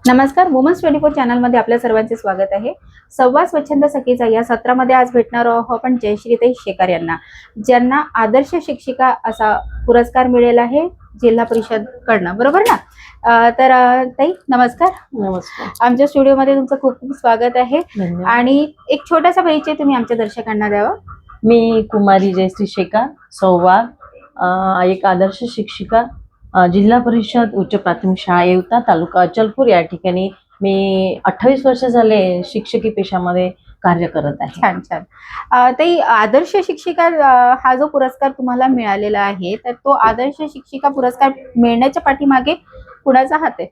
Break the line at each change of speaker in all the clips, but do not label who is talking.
नमस्कार, वुमन्स 24 चॅनलमध्ये आपल्या सर्वांचे स्वागत आहे. संवाद स्वच्छंद सखीचा या सत्रामध्ये आज भेटणार आहोत आपण जयश्रीताई शेकार यांना, ज्यांना आदर्श शिक्षिका असा पुरस्कार मिळालेला आहे जिल्हा परिषद कडनं, बरोबर ना? ताई नमस्कार.
नमस्कार.
आमच्या स्टुडिओमध्ये तुमचं खूप खूप स्वागत आहे.
धन्यवाद.
आणि एक छोटासा परिचय तुम्ही आमच्या दर्शकांना द्यावा.
मी कुमारी जयश्री शेकार, संवाद, एक आदर्श शिक्षिका, जिल्हा परिषद उच्च प्राथमिक शाळा येवता, तालुका अचलपूर या ठिकाणी मी 28 वर्ष झाले शिक्षकी पेशामध्ये कार्य करत आहे.
छान छान. ताई, आदर्श शिक्षिका हा जो पुरस्कार तुम्हाला मिळालेला आहे, तर तो आदर्श शिक्षिका पुरस्कार मिळण्याच्या पाठीमागे कुणाचा हात आहे?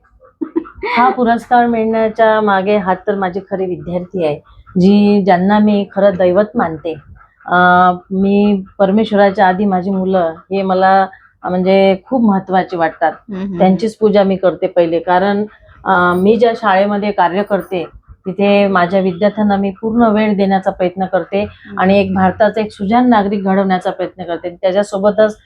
हा पुरस्कार मिळण्याच्या मागे हात तर माझे खरे विद्यार्थी आहे, ज्यांना मी खरं दैवत मानते. मी परमेश्वराच्या आधी माझी मुलं हे मला म्हणजे खूप महत्वाचे वाटतात. त्यांचीच पूजा मी करते पहिले, कारण मी ज्या शाळेमध्ये कार्य करते तिथे माझ्या विद्यार्थ्यांना मी पूर्ण वेळ देण्याचा प्रयत्न करते आणि एक भारताचा एक सुजाण नागरिक घडवण्याचा प्रयत्न करते. त्याच्यासोबतच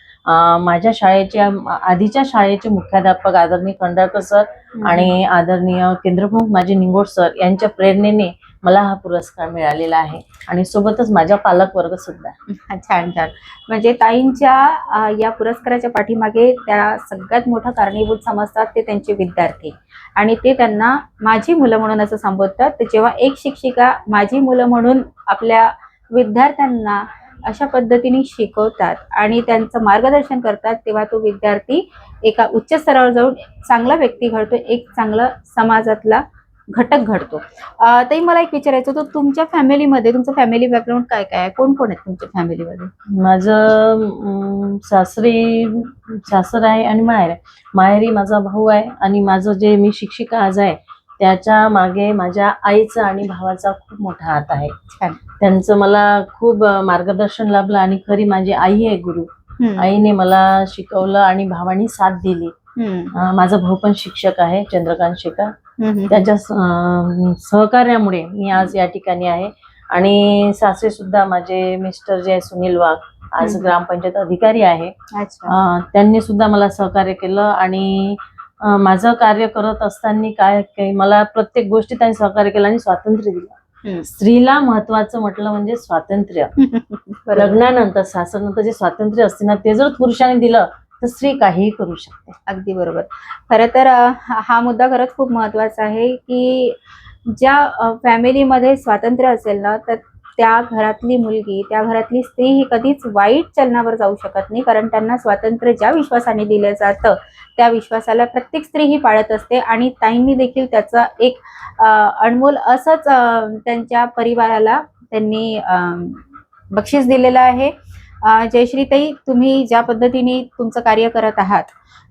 माझ्या शाळेच्या आधीच्या शाळेचे मुख्याध्यापक आदरणीय खंडाळकर सर आणि आदरणीय केंद्रप्रमुख माझे निंगोट सर यांच्या प्रेरणेने मला हा पुरस्कार मिळालेला आहे आणि सोबतच माझा पालक वर्ग सुद्धा.
छान छान. म्हणजे ताईंच्या या पुरस्काराच्या पाठीमागे त्या सगळ्यात मोठा कारणीभूत समजतात ते त्यांचे विद्यार्थी, आणि ते त्यांना माझी मुलं म्हणून असं संबोधतात. तर जेव्हा एक शिक्षिका माझी मुलं म्हणून आपल्या विद्यार्थ्यांना अशा पद्धतीने शिकवतात आणि त्यांचं मार्गदर्शन करतात, तेव्हा तो विद्यार्थी एका उच्च स्तरावर जाऊन चांगला व्यक्ती घडतो, एक चांगला समाजातला घटक घडतो. ताई, मला एक विचारायचं होतं, तुमच्या फॅमिलीमध्ये तुमचं फॅमिली बॅकग्राऊंड काय काय आहे? कोण कोण आहेत तुमच्या फॅमिलीमध्ये?
माझं सासर आहे आणि माहेर आहे. माहेरी माझा भाऊ आहे आणि माझं जे मी शिक्षिका आज आहे त्याच्या मागे माझ्या आईचा आणि भावाचा खूप मोठा हात आहे.
छान.
त्यांचं मला खूप मार्गदर्शन लाभलं आणि खरी माझी आई आहे गुरु. आईने मला शिकवलं आणि भावानी साथ दिली. माझा भाऊ पण शिक्षक आहे, चंद्रकांत शेकार. त्याच्या सहकार्यामुळे मी आज या ठिकाणी आहे. आणि सासरे सुद्धा माझे मिस्टर जे सुनील वाघ आज ग्रामपंचायत अधिकारी आहे. त्यांनी सुद्धा मला सहकार्य केलं आणि माझं कार्य करत असताना काय मला प्रत्येक गोष्टी त्यांनी सहकार्य केलं आणि स्वातंत्र्य दिलं. स्त्रीला महत्वाचं म्हटलं म्हणजे स्वातंत्र्य. लग्नानंतर सासरनंतर जे स्वातंत्र्य असते ना, ते जर पुरुषाने दिलं तर स्त्री काहीही करू शकते.
अगदी बरोबर. खरं तर हा मुद्दा खरंच खूप महत्वाचा आहे की ज्या फॅमिलीमध्ये स्वातंत्र्य असेल ना, तर त्या घरातली मुलगी, त्या घरातली स्त्री ही कधीच वाईट चलनावर जाऊ शकत नाही, कारण त्यांना स्वातंत्र्य ज्या विश्वासाने दिलं जातं त्या विश्वासाला प्रत्येक स्त्री ही पाळत असते. आणि ताईंनी देखील त्याचा एक अनमोल असंच त्यांच्या परिवाराला त्यांनी बक्षीस दिलेलं आहे. जयश्रीताई, तुम्ही ज्या पद्धतीने तुमचं कार्य करत आहात,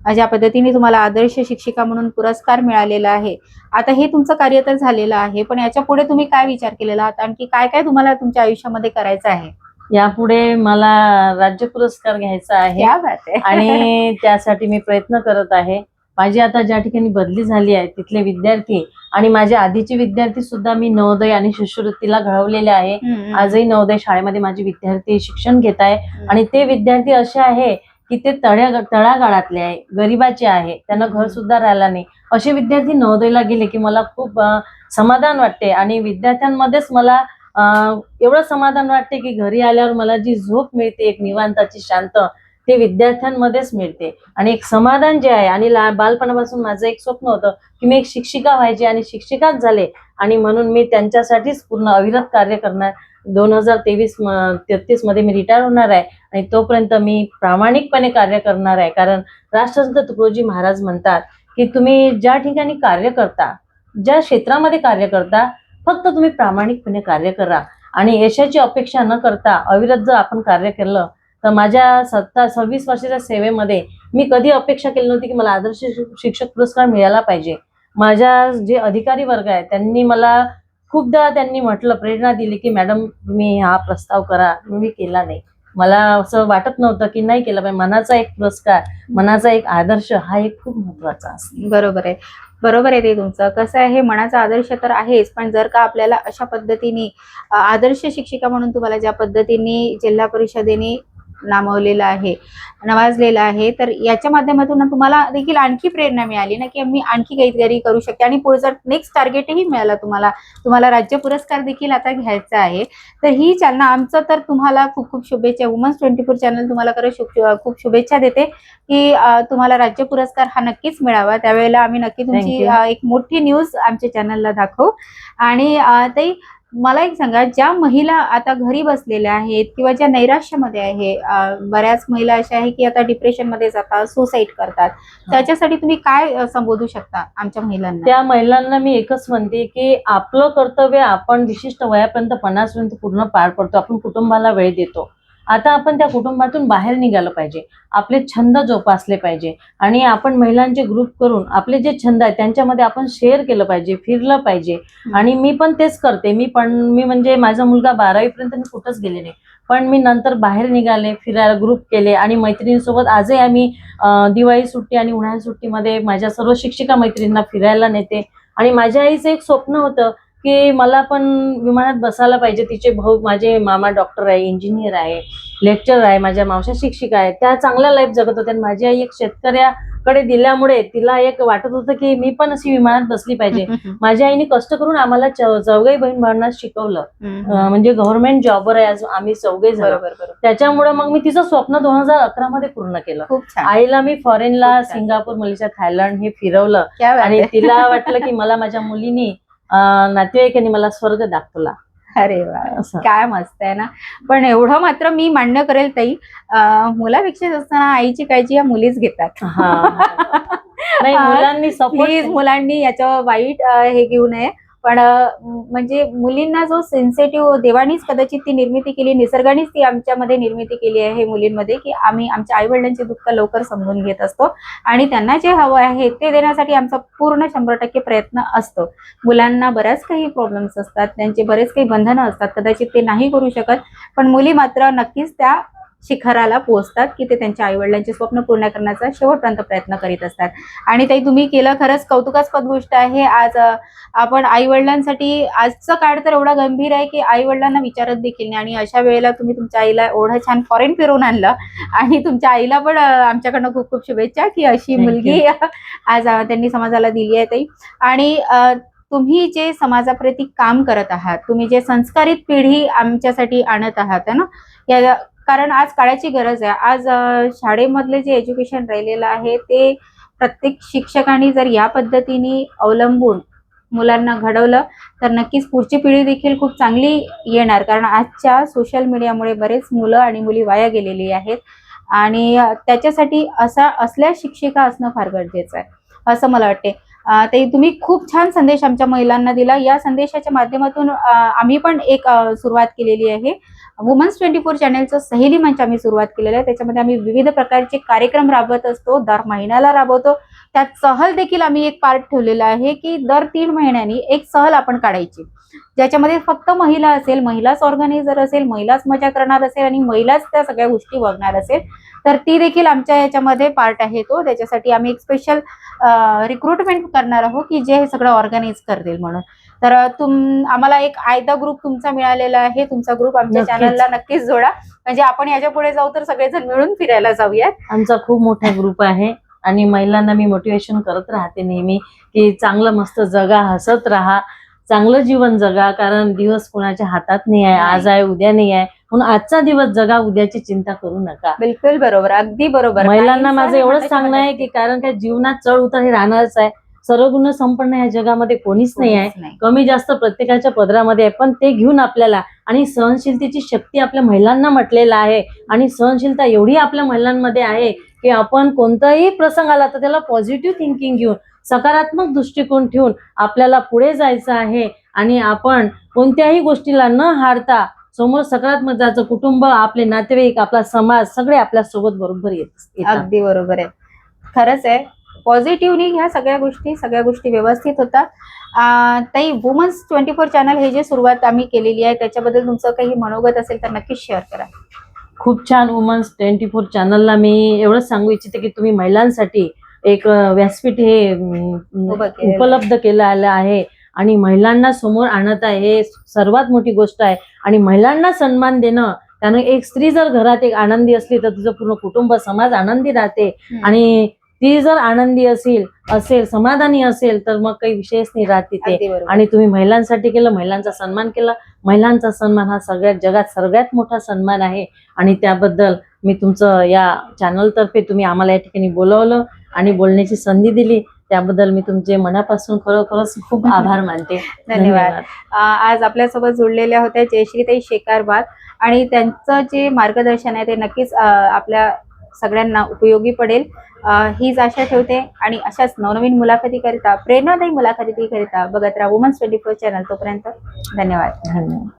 ज्या पद्धतीने तुम्हाला आदर्श शिक्षिका म्हणून पुरस्कार मिळालेला आहे, आता हे तुमचं कार्य तर झालेलं आहे, पण याच्या पुढे तुम्ही काय विचार केलेला आहात? आणखी काय काय तुम्हाला तुमच्या आयुष्यामध्ये करायचं आहे?
यापुढे मला राज्य पुरस्कार घ्यायचा आहे आणि त्यासाठी मी प्रयत्न करत आहे. माझी आता ज्या ठिकाणी बदली झाली आहे तिथले विद्यार्थी आणि माझे आधीचे विद्यार्थी सुद्धा मी नवोदय आणि शिष्यवृत्तीला घडवलेले आहे. आजही नवोदय शाळेमध्ये माझे विद्यार्थी शिक्षण घेत आहे आणि ते विद्यार्थी असे आहे की ते तळागाळातले आहे, गरिबाचे आहे, त्यांना घर सुद्धा राहिला नाही. असे विद्यार्थी नवोदयला गेले की मला खूप समाधान वाटते आणि विद्यार्थ्यांमध्येच मला एवढं समाधान वाटते की घरी आल्यावर मला जी झोप मिळते एक निवांताची शांत, ते विद्यार्थ्यांमध्येच मिळते. आणि एक समाधान जे आहे, आणि बालपणापासून माझं एक स्वप्न होतं की मी एक शिक्षिका व्हायची आणि शिक्षिकाच झाले, आणि म्हणून मी त्यांच्यासाठीच पूर्ण अविरत कार्य करणार. 2033 मध्ये मी रिटायर होणार आहे आणि तोपर्यंत मी प्रामाणिकपणे कार्य करणार आहे. कारण राष्ट्रसंत तुकडोजी महाराज म्हणतात की तुम्ही ज्या ठिकाणी कार्य करता, ज्या क्षेत्रामध्ये कार्य करता, फक्त तुम्ही प्रामाणिकपणे कार्य करा आणि यशाची अपेक्षा न करता अविरत जर आपण कार्य केलं तर माझ्या 26 वर्षाच्या सेवेमध्ये मी कधी अपेक्षा केली नव्हती की मला आदर्श शिक्षक पुरस्कार मिळाला पाहिजे. माझ्या जे अधिकारी वर्ग आहे त्यांनी मला खूपदा म्हटलं, प्रेरणा दिली की मॅडम तुम्ही हा प्रस्ताव करा. मी केला नाही. मला असं वाटत नव्हतं की नाही केलं पाहिजे. मनाचा एक पुरस्कार, मनाचा एक आदर्श हा एक खूप महत्वाचा असतो.
बरोबर आहे, बरोबर आहे ते तुमचं. कसं आहे, मनाचा आदर्श तर आहेच, पण जर का आपल्याला अशा पद्धतीने आदर्श शिक्षिका म्हणून तुम्हाला ज्या पद्धतीने जिल्हा परिषदेने नामवलेलं आहे, नवाजलेलं आहे. तर याच्या माध्यमातून तुम्हाला देखील आणखी प्रेरणा मिळाली ना, की मी आणखी काहीतरी करू शकते आणि पुढचं नेक्स्ट टार्गेटही मिळालं तुम्हाला राज्य पुरस्कार देखील आता घ्यायचा आहे. तर ही चालना आमचं तर तुम्हाला खूप खूप शुभेच्छा. वुमन्स 24 चॅनल तुम्हाला खूप शुभेच्छा देते की तुम्हाला राज्य पुरस्कार हा नक्कीच मिळावा. त्यावेळेला आम्ही नक्की तुमची
Thank you.
एक मोठी न्यूज आमच्या चॅनलला दाखवू. आणि ताई, मला एक सांगा, ज्या महिला आता घरी बसलेल्या आहेत किंवा ज्या नैराश्यामध्ये आहे, बऱ्याच महिला अशा आहे की आता डिप्रेशनमध्ये जातात, सुसाईड करतात, त्याच्यासाठी तुम्ही काय संबोधू शकता आमच्या महिलांना?
त्या महिलांना मी एकच म्हणते की आपलं कर्तव्य आपण विशिष्ट वयापर्यंत 50 पर्यंत पूर्ण पार पडतो. आपण कुटुंबाला वेळ देतो. आता आपण त्या कुटुंबातून बाहेर निघालं पाहिजे. आपले छंद जोपासले पाहिजे आणि आपण महिलांचे ग्रुप करून आपले जे छंद आहेत त्यांच्यामध्ये आपण शेअर केलं पाहिजे, फिरलं पाहिजे. आणि मी पण तेच करते. मी म्हणजे माझा मुलगा 12वी पर्यंत मी कुठंच गेले नाही, पण मी नंतर बाहेर निघाले, फिरायला ग्रुप केले आणि मैत्रिणींसोबत आजही आम्ही दिवाळी सुट्टी आणि उन्हाळी सुट्टीमध्ये माझ्या सर्व शिक्षिका मैत्रिणींना फिरायला नेते. आणि माझ्या आईचं एक स्वप्न होतं की मला पण विमानात बसायला पाहिजे. तिचे भाऊ, माझे मामा डॉक्टर आहे, इंजिनियर आहे, लेक्चर आहे, माझ्या मावश्या शिक्षिका आहेत, त्या चांगल्या लाईफ जगत होत्या. आणि माझी आई एक शेतकऱ्याकडे दिल्यामुळे तिला एक वाटत होतं की मी पण अशी विमानात बसली पाहिजे. माझ्या आईने कष्ट करून आम्हाला चौघही बहीण भावांना शिकवलं. म्हणजे गव्हर्नमेंट जॉबर आहे आज आम्ही चौघे झालो. त्याच्यामुळे मग मी तिचं स्वप्न 2011 मध्ये पूर्ण केलं.
खूप छान.
आईला मी फॉरेनला,
खूप छान.
सिंगापूर, मलेशिया, थायलंड हे फिरवलं
क्या बात
आणि
आहे.
तिला वाटलं की मला माझ्या मुलीनी नातेवाईकांनी मला स्वर्ग दाखवला.
अरे वा,
असं.
काय मस्त आहे ना. पण एवढं मात्र मी मान्य करेल ताई, मुलापेक्षा असताना आईची काळजी या मुलीच घेतात.
हा. नाही, मुलांनी
प्लीज
सपोर्ट.
मुलांनी याचं वाईट हे घेऊ नये. पण म्हणजे मुलींना जो सेन्सिटिव्ह देवानीच कदाचित ती निर्मिती केली, निसर्गानेच ती आमच्यामध्ये निर्मिती केली आहे मुलींमध्ये, की आम्ही आमच्या आई वडिलांचे दुःख लवकर समजून घेत असतो आणि त्यांना जे हवं आहे ते देण्यासाठी आमचा पूर्ण 100% प्रयत्न असतो. मुलांना बऱ्याच काही प्रॉब्लेम्स असतात, त्यांचे बरेच काही बंधनं असतात, कदाचित ते नाही करू शकत, पण मुली मात्र नक्कीच त्या शिखराला पोहोचतात की ते त्यांच्या आई वडिलांचे स्वप्न पूर्ण करण्याचा शेवटपर्यंत प्रयत्न करीत असतात. आणि ताई, तुम्ही केलं, खरंच कौतुकास्पद गोष्ट आहे. आज आपण आई वडिलांसाठी, आजचा काळ तर एवढा गंभीर आहे की आई वडिलांना विचारत देखील नाही, आणि अशा वेळेला तुम्ही तुमच्या आईला एवढं छान फॉरेन फिरवून आणलं. आणि तुमच्या आईला पण आमच्याकडनं खूप खूप शुभेच्छा की अशी
Thank you.
मुलगी आज त्यांनी समाजाला दिली आहे ताई. आणि तुम्ही जे समाजाप्रती काम करत आहात, तुम्ही जे संस्कारित पिढी आमच्यासाठी आणत आहात ना, या कारण आज काळाची गरज आहे. आज शाळेमधले जे एज्युकेशन राहिलेलं आहे ते प्रत्येक शिक्षकांनी जर या पद्धतीने अवलंबून मुलांना घडवलं तर नक्कीच पुढची पिढी देखील खूप चांगली येणार. कारण आजच्या सोशल मीडियामुळे बरेच मुलं आणि मुली वाया गेलेली आहेत आणि त्याच्यासाठी असल्या शिक्षिका असणं फार गरजेचं आहे असं मला वाटते. ते तुम्ही खूप छान संदेश आमच्या महिलांना दिला. या संदेशाच्या माध्यमातून आम्ही पण एक सुरुवात केलेली आहे. वुमन्स 24 चॅनलचं सहेली मंच आम्ही सुरुवात केलेलं आहे. त्याच्यामध्ये आम्ही विविध प्रकारचे कार्यक्रम राबवत असतो, दर महिन्याला राबवतो. त्यात सहल देखील आम्ही एक पार्ट ठेवलेला आहे की दर 3 महिन्यांनी एक सहल आपण काढायची, ज्याच्यामध्ये फक्त महिला असेल, महिलाच ऑर्गनायझर असेल, महिलाच मजा करणार असेल आणि महिलाच त्या सगळ्या गोष्टी बघणार असेल, तर ती देखील आमच्या याच्यामध्ये पार्ट आहे तो. त्याच्यासाठी आम्ही एक स्पेशल रिक्रुटमेंट करणार आहोत की जे हे सगळं ऑर्गनाईज करतील म्हणून. तर आम्हाला एक आयदा ग्रुप तुमचा मिळालेला आहे. तुमचा ग्रुप आमच्या
नक्कीच.
चॅनलला नक्कीच जोडा, म्हणजे आपण याच्या पुढे जाऊ तर सगळेजण मिळून फिरायला जाऊयात.
आमचा खूप मोठा ग्रुप आहे आणि महिलांना मी मोटिवेशन करत राहते नेहमी की चांगलं मस्त जगा, हसत राहा, चांगलं जीवन जगा. कारण दिवस कोणाच्या हातात नाही आहे, आज आहे उद्या नाही आहे, म्हणून आजचा दिवस जगा, उद्याची चिंता करू नका.
बिलकुल बरोबर, अगदी बरोबर.
महिलांना माझं एवढंच सांगणं आहे की कारण काय जीवनात चढ उतार हे राहणारच आहे. सर्व गुण संपन्न या जगामध्ये कोणीच नाही आहे. कमी जास्त प्रत्येकाच्या पदरामध्ये आहे, पण ते घेऊन आपल्याला, आणि सहनशीलतेची शक्ती आपल्या महिलांना म्हटलेलं आहे. आणि सहनशीलता एवढी आपल्या महिलांमध्ये आहे की आपण कोणताही प्रसंग आला तर त्याला पॉझिटिव्ह थिंकिंग घेऊन, सकारात्मक दृष्टिकोन ठेवून आपल्याला पुढे जायचं आहे. आणि आपण कोणत्याही गोष्टीला न हारता समोर सकारात्मक जायचं. कुटुंब, आपले नातेवाईक, आपला समाज सगळे आपल्या सोबत बरोबर येतात.
अगदी बरोबर आहे, खरंच आहे. पॉझिटिव्हली ह्या सगळ्या गोष्टी व्यवस्थित होतात. ताई, वुमन्स 24 चॅनल हे जे सुरुवात आम्ही केलेली आहे त्याच्याबद्दल तुमचं काही मनोगत असेल तर नक्कीच शेअर करा.
खूप छान. वुमन्स 24 चॅनलला मी एवढंच सांगू इच्छिते की तुम्ही महिलांसाठी एक व्यासपीठ हे उपलब्ध केलं आलं आहे आणि महिलांना समोर आणत आहे. हे सर्वात मोठी गोष्ट आहे. आणि महिलांना सन्मान देणं त्यानं एक स्त्री जर घरात एक आनंदी असली तर तुझं पूर्ण कुटुंब समाज आनंदी राहते. आणि ती जर आनंदी असेल समाधानी असेल तर मग काही विषयच नाही राहत तिथे.
अगदी बरोबर.
आणि तुम्ही महिलांसाठी केलं, महिलांचा सन्मान केला. महिलांचा सन्मान हा सगळ्यात जगात सर्वात मोठा सन्मान आहे. आणि त्याबद्दल मी तुमचं या चॅनल तर्फे तुम्ही आम्हाला या ठिकाणी बोलवलं आणि बोलण्याची संधी दिली, त्याबद्दल मी तुमचे मनापासून खरोखरच खूप आभार मानते.
धन्यवाद. आज आपल्यासोबत जुळलेल्या होत्या जयश्रीताई शेकारबाग, आणि त्यांचं जे मार्गदर्शन आहे ते नक्कीच आपल्या सगळ्यांना उपयोगी पडेल हीच आशा ठेवते. आणि अशाच नवनवीन मुलाखतीकरिता, प्रेरणादायी मुलाखतीकरिता बघत राहा वुमन्स 24 चॅनल. तोपर्यंत धन्यवाद.
धन्यवाद.